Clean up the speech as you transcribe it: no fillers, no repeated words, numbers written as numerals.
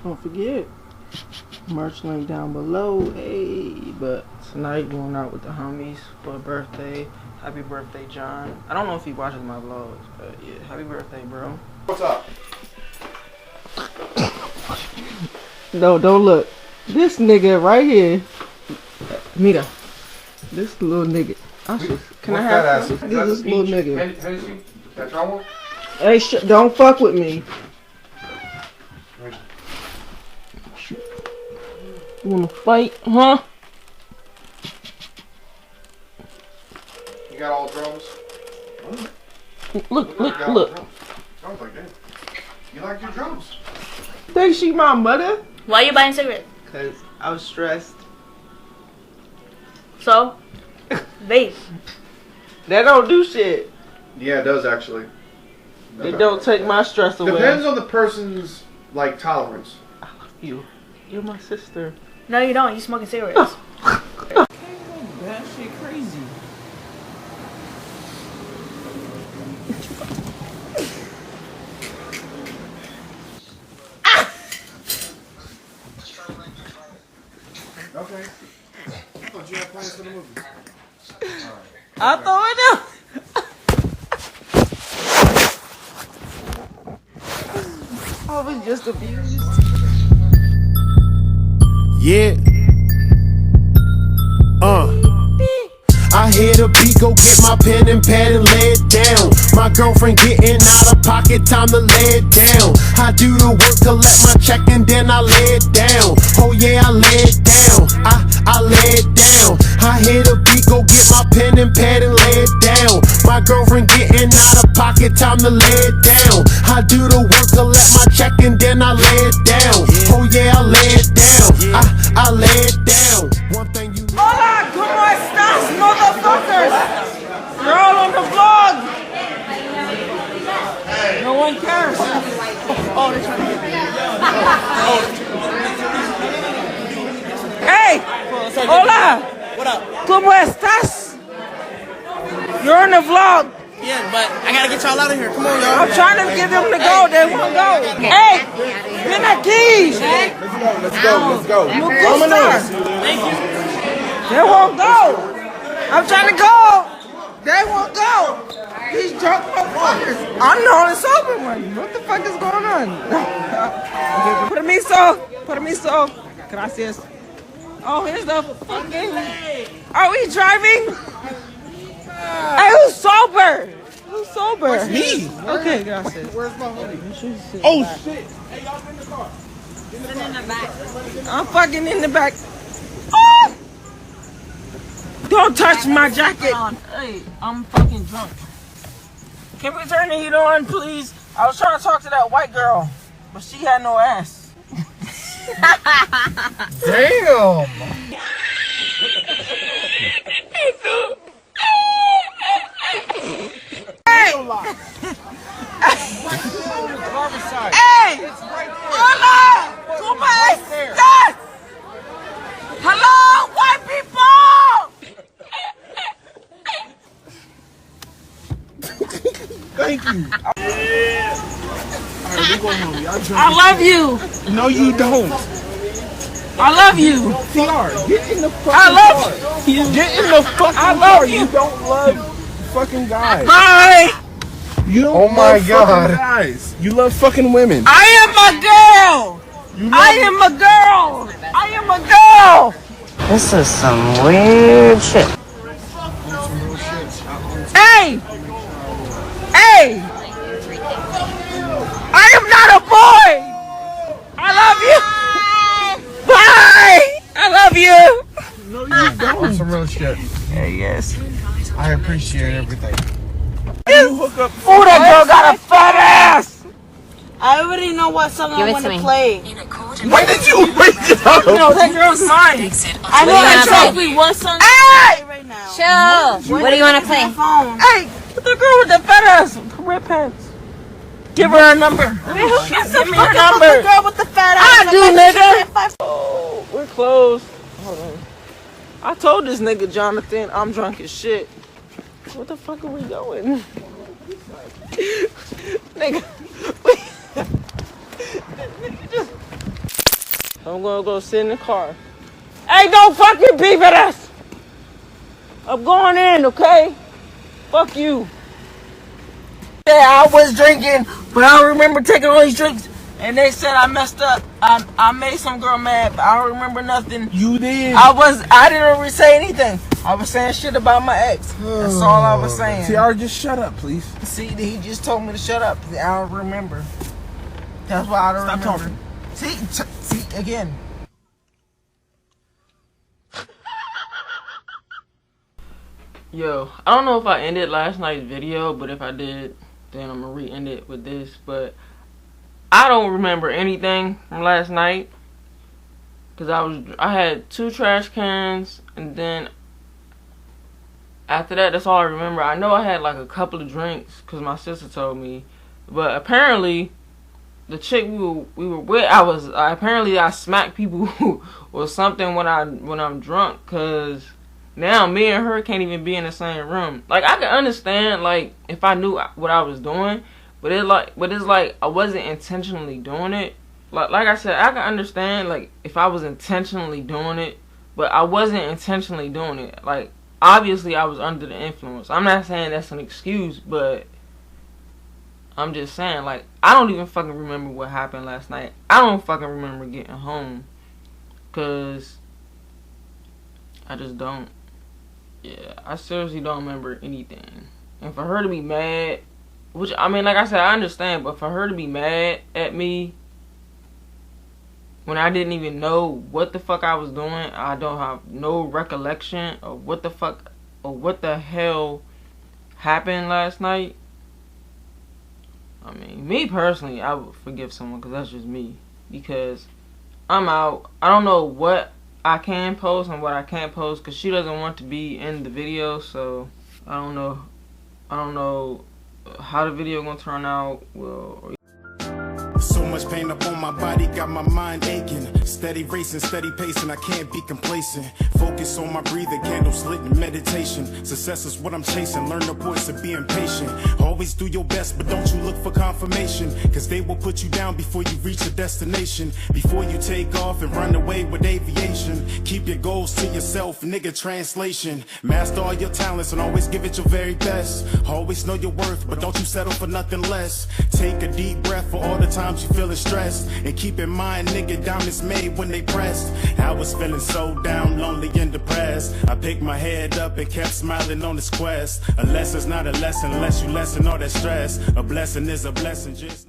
Don't forget, merch link down below. Hey, but tonight going out with the homies for a birthday. Happy birthday, John. I don't know if he watches my vlogs, but yeah, happy birthday, bro. What's up? No, don't look. This nigga right here. Mira. This little nigga. Can I have this little nigga? Hey, don't fuck with me. You wanna fight, huh? You got all drums? Look. Sounds like that. You like your drums? Think she my mother? Why are you buying cigarettes? Cause I was stressed. So? Vape. That don't do shit. Yeah, it does actually. It don't take my stress away. Depends on the person's like tolerance. I love you. You're my sister. No, you don't. You smoking cigarettes. That shit crazy. Okay. I thought you had plans for the movie. Right. I thought it. I was just abused. Yeah. I hear the beat, go get my pen and pad and lay it down. My girlfriend getting out of pocket, time to lay it down. I do the work, collect my check and then I lay it down. Oh yeah, I lay it down. I lay it down. I hear the beat, go get my pen and pad and lay it down. My girlfriend getting out of pocket, time to lay it down. I do the work, collect my check and then I lay it down. Oh yeah, I lay it down. I lay it down. One thing you know. Hola, ¿cómo estás, motherfuckers? You're all on the vlog. No one cares. Oh, they're trying to get me. Hey! Hola! What up? ¿Cómo estás? You're on the vlog. Yeah, but I gotta get y'all out of here. Come on, y'all. I'm trying to get them to go. They won't go. Hey! Ven aquí! Let's go. Me gusta. Thank you. They won't go. I'm trying to go. They won't go. These drunk motherfuckers. I'm the only sober one. What the fuck is going on? Permiso. Gracias. Oh, here's the fucking. Are we driving? Hey, who's sober? Who's sober? It's me. Okay, gracias. Where's my hoodie? Oh shit. Hey, y'all in the car. I'm fucking in the back. Oh! Don't touch my jacket. Hey, I'm fucking drunk. Can we turn the heat on, please? I was trying to talk to that white girl, but she had no ass. Damn. Hey! Hey! Hola! ¿Cómo estás? Hello, white people! Thank you. Alright, we going home. Y'all drunk. I love you. No, you don't. I love you. TR, get in the fucking I love car. you. Get in the fucking I love car. you. You don't love fucking guys. Bye. You don't Oh my love God. fucking guys. You love fucking women. I am a girl. I am a girl. I am a girl. This is some weird shit. Hey. Hey. I am not a boy. I love you. Bye. I love you. No, you don't. Some real shit. Yes. I appreciate everything. Oh, that girl got a fat ass. I already know what song I want to play. Why did you wait it up? No, that girl's mine. I know exactly what song Hey. right now. Chill. What do you want to play? Phone. Hey, the girl with the fat ass, the red pants. Give her a number. Give me her number. The girl with the fat ass. I do, nigga. Oh, we're closed. Hold on. I told this nigga Jonathan I'm drunk as shit. What the fuck are we going? Nigga, nigga just I'm gonna go sit in the car. Hey, don't fucking beep at us! I'm going in, okay? Fuck you. Yeah, I was drinking, but I don't remember taking all these drinks. And they said I messed up. I made some girl mad, but I don't remember nothing. You did. I didn't really say anything. I was saying shit about my ex. That's all I was saying. TR, just shut up, please. See, he just told me to shut up. I don't remember. That's why I don't remember. Stop talking. See, again. Yo, I don't know if I ended last night's video, but if I did, then I'm gonna re-end it with this. But I don't remember anything from last night because I had 2 trash cans, and then after that, that's all I remember. I know I had like a couple of drinks because my sister told me, but apparently the chick we were with, apparently I smacked people or something when I'm drunk, because now me and her can't even be in the same room. Like, I can understand like if I knew what I was doing, but it's like I wasn't intentionally doing it. Like I said, I can understand like if I was intentionally doing it, but I wasn't intentionally doing it. Like, obviously I was under the influence. I'm not saying that's an excuse, but I'm just saying, like, I don't even fucking remember what happened last night. I don't fucking remember getting home, cause I just don't. Yeah, I seriously don't remember anything. And for her to be mad, which, I mean, like I said, I understand, but for her to be mad at me when I didn't even know what the fuck I was doing, I don't have no recollection of what the fuck or what the hell happened last night. I mean, me personally, I would forgive someone because that's just me. Because I'm out. I don't know what I can post and what I can't post because she doesn't want to be in the video. So I don't know how the video gonna turn out. Well, so much pain up on my body, got my mind aching. Steady racing, steady pacing, I can't be complacent. Focus on my breathing, candles lit in meditation. Success is what I'm chasing, learn the voice of being patient. Always do your best, but don't you look for confirmation, cause they will put you down before you reach a destination. Before you take off and run away with aviation, keep your goals to yourself, nigga, translation. Master all your talents and always give it your very best. Always know your worth, but don't you settle for nothing less. Take a deep breath for all the times you feeling stressed, and keep in mind, nigga, down is made when they pressed. I was feeling so down, lonely and depressed. I picked my head up and kept smiling on this quest. A lesson's not a lesson unless you lessen all that stress. A blessing is a blessing, just